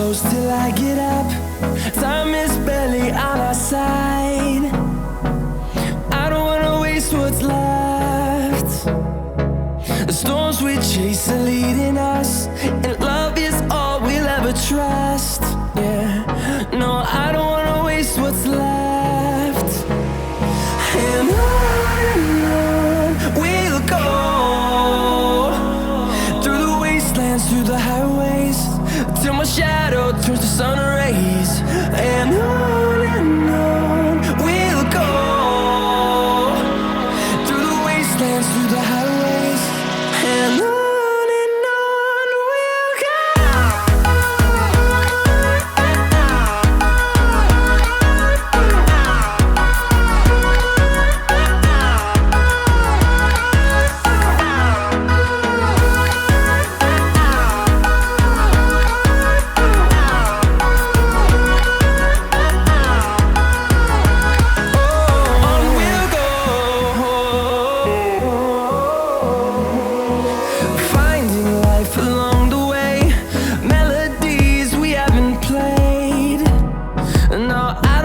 close till I get up. Time is barely on our side. I don't wanna waste what's left. The storms we chase are leading us, and love is all we'll ever trust. Yeah, no, I don't wanna waste what's left. And on we'll go, through the wastelands, through the highways, till my shadow turns to sun rays. And on we'll go, through the wastelands, through the highways, and on we'll go. No, I